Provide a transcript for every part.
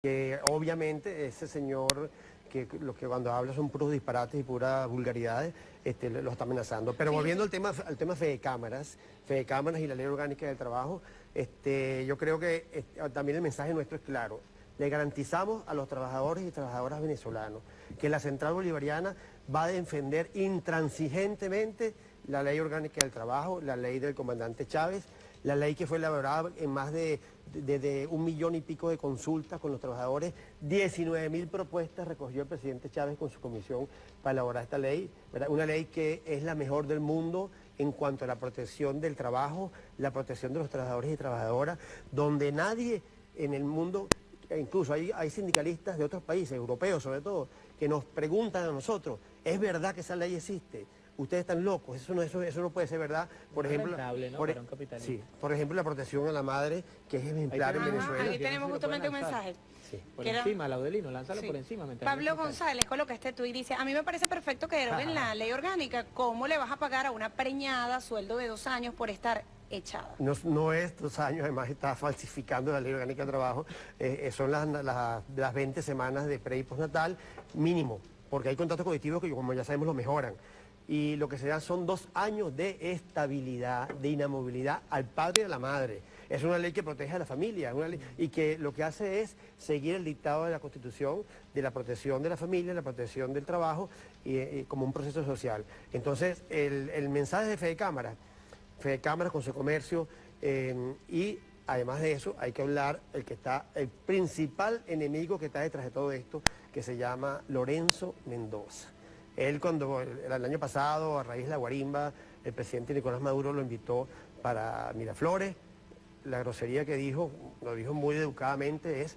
que obviamente ese señor que lo que cuando habla son puros disparates y puras vulgaridades, lo está amenazando. Pero volviendo al tema Fedecámaras y la Ley Orgánica del Trabajo, yo creo que también el mensaje nuestro es claro. Le garantizamos a los trabajadores y trabajadoras venezolanos que la Central Bolivariana va a defender intransigentemente la Ley Orgánica del Trabajo, la ley del comandante Chávez, la ley que fue elaborada en más de 1,000,000 y pico de consultas con los trabajadores, 19.000 propuestas recogió el presidente Chávez con su comisión para elaborar esta ley, ¿verdad? Una ley que es la mejor del mundo en cuanto a la protección del trabajo, la protección de los trabajadores y trabajadoras, donde nadie en el mundo, incluso hay sindicalistas de otros países, europeos sobre todo, que nos preguntan a nosotros, ¿es verdad que esa ley existe? Ustedes están locos, eso no puede ser verdad. Por ejemplo, rentable, ¿no? Para un capitalista. Sí, por ejemplo, la protección a la madre, que es ejemplar en Venezuela. Aquí tenemos justamente un mensaje. Sí. Por encima, Laudelino, lánzalo por encima. Pablo González coloca este tuit y dice, a mí me parece perfecto que deroguen la ley orgánica. ¿Cómo le vas a pagar a una preñada sueldo de 2 años por estar echada? No es 2 años, además está falsificando la Ley Orgánica del Trabajo. Son las 20 semanas de pre y postnatal mínimo, porque hay contratos colectivos que, como ya sabemos, lo mejoran. Y lo que se da son 2 años de estabilidad, de inamovilidad al padre y a la madre. Es una ley que protege a la familia, y que lo que hace es seguir el dictado de la Constitución, de la protección de la familia, la protección del trabajo, y como un proceso social. Entonces, el mensaje de Fedecámaras con su comercio, y además de eso hay que hablar el principal enemigo que está detrás de todo esto, que se llama Lorenzo Mendoza. Él cuando el año pasado, a raíz de la guarimba, el presidente Nicolás Maduro lo invitó para Miraflores. La grosería que dijo, lo dijo muy educadamente, es: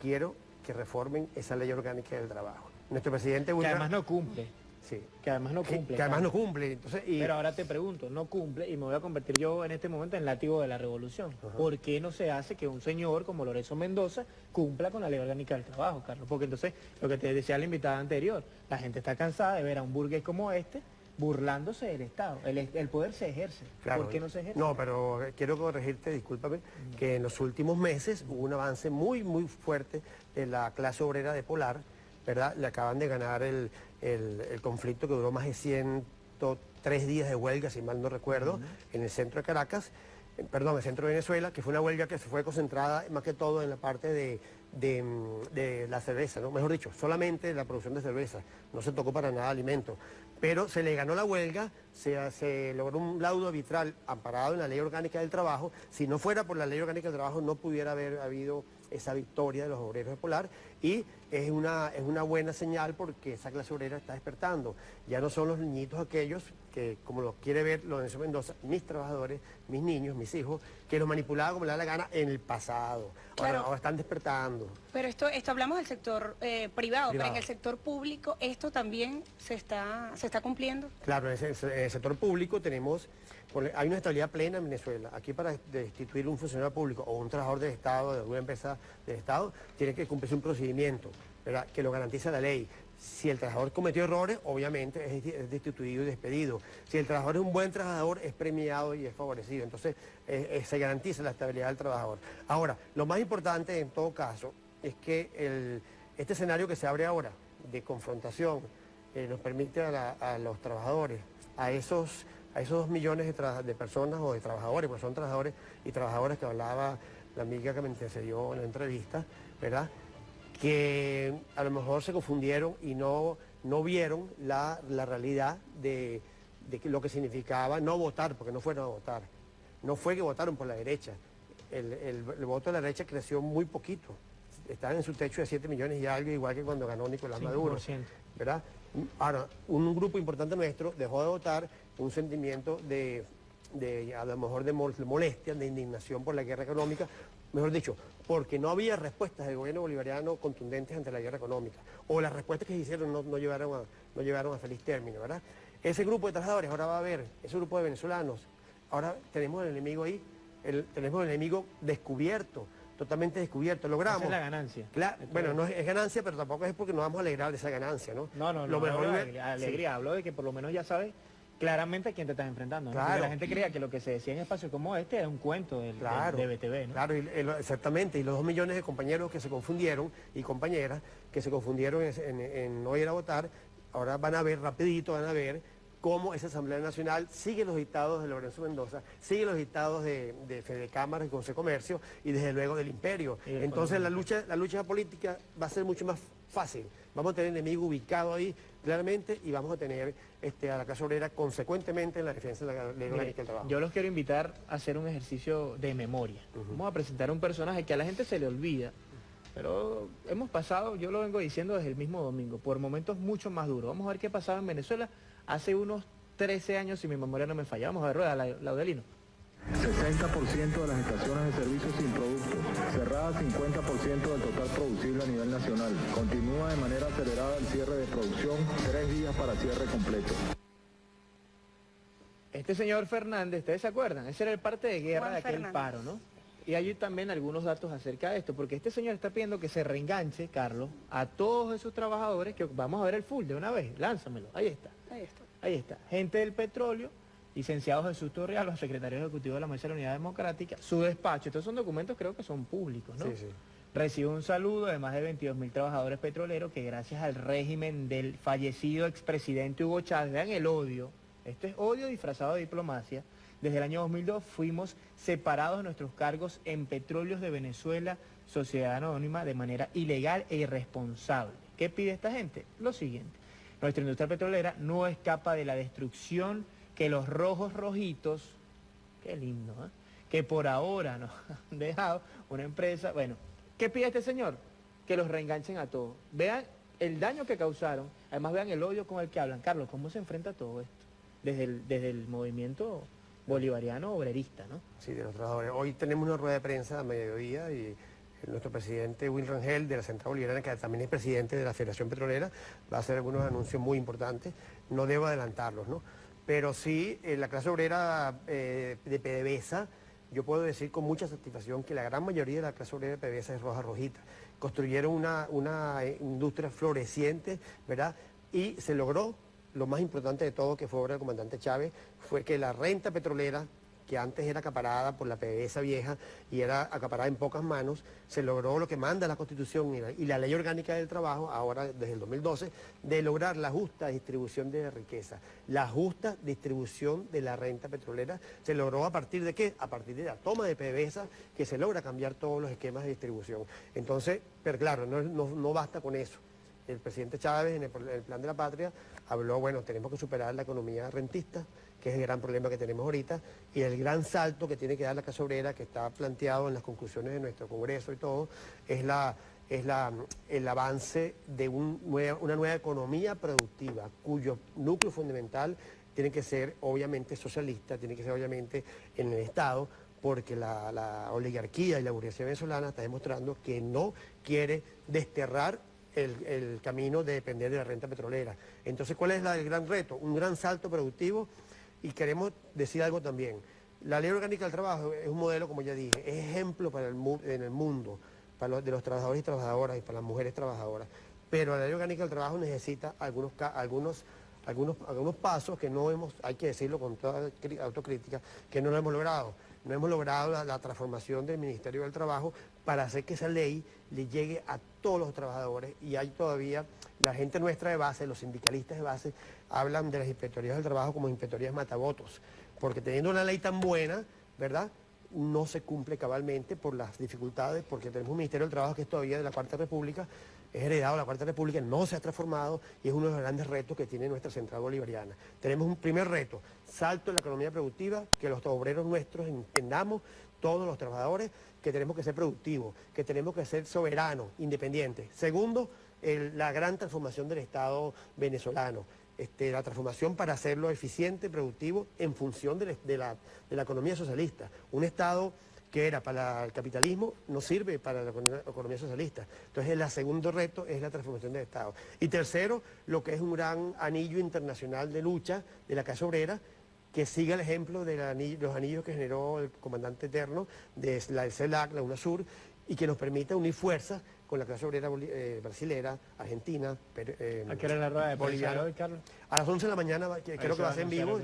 quiero que reformen esa ley orgánica del trabajo. Nuestro presidente... Que además no cumple. Sí. Que además no cumple. Que además no cumple. Entonces, Pero ahora te pregunto, no cumple, y me voy a convertir yo en este momento en látigo de la revolución. ¿Por qué no se hace que un señor como Lorenzo Mendoza cumpla con la Ley Orgánica del Trabajo, Carlos? Porque entonces, lo que te decía la invitada anterior, la gente está cansada de ver a un burgués como este burlándose del Estado. El poder se ejerce. Claro, ¿por qué no se ejerce? No, pero quiero corregirte, discúlpame, que en los últimos meses hubo un avance muy, muy fuerte de la clase obrera de Polar, ¿verdad? Le acaban de ganar el conflicto que duró más de 103 días de huelga, si mal no recuerdo, en el centro de Caracas, perdón, el centro de Venezuela, que fue una huelga que se fue concentrada más que todo en la parte de la cerveza, ¿no? Mejor dicho, solamente la producción de cerveza, no se tocó para nada alimento. Pero se le ganó la huelga, se logró un laudo arbitral amparado en la Ley Orgánica del Trabajo. Si no fuera por la Ley Orgánica del Trabajo no pudiera haber habido esa victoria de los obreros de Polar, y es una buena señal porque esa clase obrera está despertando. Ya no son los niñitos aquellos que, como los quiere ver Lorenzo Mendoza, mis trabajadores, mis niños, mis hijos, que los manipulaba como le da la gana en el pasado. Ahora están despertando. Pero esto hablamos del sector privado, pero en el sector público esto también se está cumpliendo. Claro, en el sector público hay una estabilidad plena en Venezuela. Aquí para destituir un funcionario público o un trabajador del Estado, de alguna empresa del Estado, tiene que cumplirse un procedimiento, ¿verdad?, que lo garantiza la ley. Si el trabajador cometió errores, obviamente es destituido y despedido. Si el trabajador es un buen trabajador, es premiado y es favorecido. Entonces, se garantiza la estabilidad del trabajador. Ahora, lo más importante en todo caso es que este escenario que se abre ahora de confrontación nos permite a los trabajadores, a esos 2 millones de personas o de trabajadores, porque son trabajadores y trabajadoras que hablaba la amiga que me antecedió en la entrevista, ¿verdad?, que a lo mejor se confundieron y no vieron la realidad de lo que significaba no votar, porque no fueron a votar. No fue que votaron por la derecha. El voto de la derecha creció muy poquito. Estaban en su techo de 7 millones y algo, igual que cuando ganó Nicolás Maduro, ¿verdad? Ahora, un grupo importante nuestro dejó de votar, un sentimiento a lo mejor de molestia, de indignación por la guerra económica, mejor dicho, porque no había respuestas del gobierno bolivariano contundentes ante la guerra económica, o las respuestas que se hicieron no llevaron a feliz término, ¿verdad? Ese grupo de trabajadores ahora va a haber, ese grupo de venezolanos, ahora tenemos el enemigo ahí, tenemos el enemigo descubierto, totalmente descubierto, logramos. Esa es la ganancia. Bueno, no es ganancia, pero tampoco es porque nos vamos a alegrar de esa ganancia, ¿no? No, lo mejor alegría, hablo de que por lo menos ya sabes claramente a quién te estás enfrentando, ¿no? Claro. Porque la gente creía que lo que se decía en espacios como este era un cuento Claro, de BTV, ¿no? claro, exactamente, y los 2 millones de compañeros que se confundieron y compañeras que se confundieron en no ir a votar, ahora van a ver rapidito, van a ver cómo esa Asamblea Nacional sigue los dictados de Lorenzo Mendoza, sigue los dictados de Fede Cámara y Consejo de Comercio y desde luego del Imperio. Entonces la lucha política va a ser mucho más fácil. Vamos a tener enemigo ubicado ahí claramente y vamos a tener a la clase obrera consecuentemente en la defensa de la ley orgánica del trabajo. Yo los quiero invitar a hacer un ejercicio de memoria. Vamos a presentar un personaje que a la gente se le olvida, pero hemos pasado, yo lo vengo diciendo desde el mismo domingo, por momentos mucho más duros. Vamos a ver qué pasaba en Venezuela hace unos 13 años, si mi memoria no me falla. Vamos a ver, rueda, Laudelino. 60% de las estaciones de servicio sin productos, cerradas 50% del total producible a nivel nacional. Continúa de manera acelerada el cierre de producción, 3 días para cierre completo. Este señor Fernández, ¿ustedes se acuerdan? Ese era el parte de guerra Juan de aquel Fernández. paro, ¿no? Y hay también algunos datos acerca de esto, porque este señor está pidiendo que se reenganche, Carlos, a todos esos trabajadores que vamos a ver el full de una vez, lánzamelo, ahí está. Ahí está. Ahí está, gente del petróleo, licenciado Jesús Torreal, los secretarios ejecutivos de la Mesa de la Unidad Democrática, su despacho, estos son documentos creo que son públicos, ¿no? Sí, sí. Recibe un saludo de más de 22.000 trabajadores petroleros que gracias al régimen del fallecido expresidente Hugo Chávez, vean el odio, esto es odio disfrazado de diplomacia, desde el año 2002 fuimos separados de nuestros cargos en Petróleos de Venezuela, Sociedad Anónima, de manera ilegal e irresponsable. ¿Qué pide esta gente? Lo siguiente. Nuestra industria petrolera no escapa de la destrucción que los rojos rojitos, qué lindo, ¿eh? Que por ahora nos han dejado una empresa, bueno, ¿qué pide este señor? Que los reenganchen a todos. Vean el daño que causaron, además vean el odio con el que hablan. Carlos, ¿cómo se enfrenta todo esto? Desde el movimiento bolivariano obrerista, ¿no? Sí, de los trabajadores. Hoy tenemos una rueda de prensa a mediodía y nuestro presidente Will Rangel de la Central Bolivariana, que también es presidente de la Federación Petrolera, va a hacer algunos anuncios muy importantes. No debo adelantarlos, ¿no? Pero sí, la clase obrera de PDVSA, yo puedo decir con mucha satisfacción que la gran mayoría de la clase obrera de PDVSA es roja rojita. Construyeron una industria floreciente, ¿verdad? Y se logró, lo más importante de todo, que fue obra del comandante Chávez, fue que la renta petrolera, que antes era acaparada por la PDVSA vieja y era acaparada en pocas manos, se logró lo que manda la Constitución y la Ley Orgánica del Trabajo, ahora desde el 2012, de lograr la justa distribución de la riqueza. La justa distribución de la renta petrolera se logró ¿a partir de qué? A partir de la toma de PDVSA, que se logra cambiar todos los esquemas de distribución. Entonces, pero claro, no basta con eso. El presidente Chávez, en el Plan de la Patria, habló, bueno, tenemos que superar la economía rentista, que es el gran problema que tenemos ahorita, y el gran salto que tiene que dar la clase obrera, que está planteado en las conclusiones de nuestro Congreso y todo, es el avance de una nueva economía productiva, cuyo núcleo fundamental tiene que ser obviamente socialista, tiene que ser obviamente en el Estado, porque la oligarquía y la burguesía venezolana está demostrando que no quiere desterrar el camino de depender de la renta petrolera. Entonces, ¿cuál es el gran reto? Un gran salto productivo, y queremos decir algo también. La Ley Orgánica del Trabajo es un modelo, como ya dije, es ejemplo en el mundo de los trabajadores y trabajadoras y para las mujeres trabajadoras. Pero la Ley Orgánica del Trabajo necesita algunos pasos que no hemos, hay que decirlo con toda autocrítica, que no lo hemos logrado. No hemos logrado la transformación del Ministerio del Trabajo para hacer que esa ley le llegue a todos los trabajadores, y hay todavía la gente nuestra de base, los sindicalistas de base, hablan de las inspectorías del trabajo como inspectorías matabotos, porque teniendo una ley tan buena, ¿verdad?, no se cumple cabalmente por las dificultades, porque tenemos un Ministerio del Trabajo que es todavía de la Cuarta República, es heredado de la Cuarta República, no se ha transformado y es uno de los grandes retos que tiene nuestra Central Bolivariana. Tenemos un primer reto, salto en la economía productiva, que los obreros nuestros entendamos, todos los trabajadores, que tenemos que ser productivos, que tenemos que ser soberanos, independientes. Segundo, la gran transformación del Estado venezolano. La transformación para hacerlo eficiente, productivo, en función de la economía socialista. Un Estado que era para el capitalismo no sirve para la economía socialista. Entonces, el segundo reto es la transformación del Estado. Y tercero, lo que es un gran anillo internacional de lucha de la clase obrera, que siga el ejemplo de los anillos que generó el comandante eterno de la CELAC, la UNASUR, y que nos permita unir fuerzas con la clase obrera brasilera, argentina, ¿A qué hora es la rueda de prensa boliviana. hoy, Carlos? A las 11 de la mañana, creo que va a ser en vivo,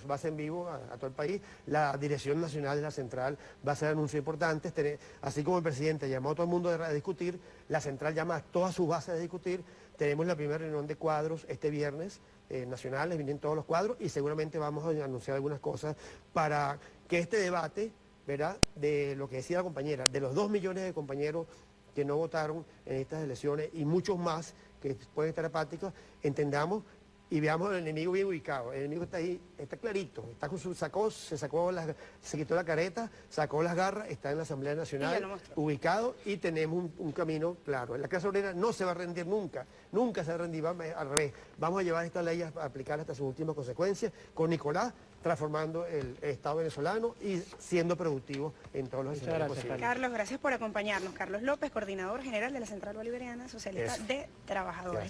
va a ser en vivo a todo el país. La Dirección Nacional de la Central va a hacer anuncios importantes, así como el presidente llamó a todo el mundo a discutir, la Central llama a todas sus bases a discutir. Tenemos la primera reunión de cuadros este viernes, nacionales, vienen todos los cuadros y seguramente vamos a anunciar algunas cosas para que este debate, ¿verdad?, de lo que decía la compañera, de los 2 millones de compañeros que no votaron en estas elecciones y muchos más que pueden estar apáticos, entendamos y veamos al enemigo bien ubicado. El enemigo está ahí, está clarito, está con se quitó la careta, sacó las garras, está en la Asamblea Nacional, ubicado, y tenemos un camino claro. La clase obrera no se va a rendir nunca, nunca se va a rendir, al revés. Vamos a llevar esta ley a aplicar hasta sus últimas consecuencias, con Nicolás transformando el Estado venezolano y siendo productivo en todos los escenarios posibles. Carlos, gracias por acompañarnos. Carlos López, coordinador general de la Central Bolivariana Socialista de Trabajadores. Gracias.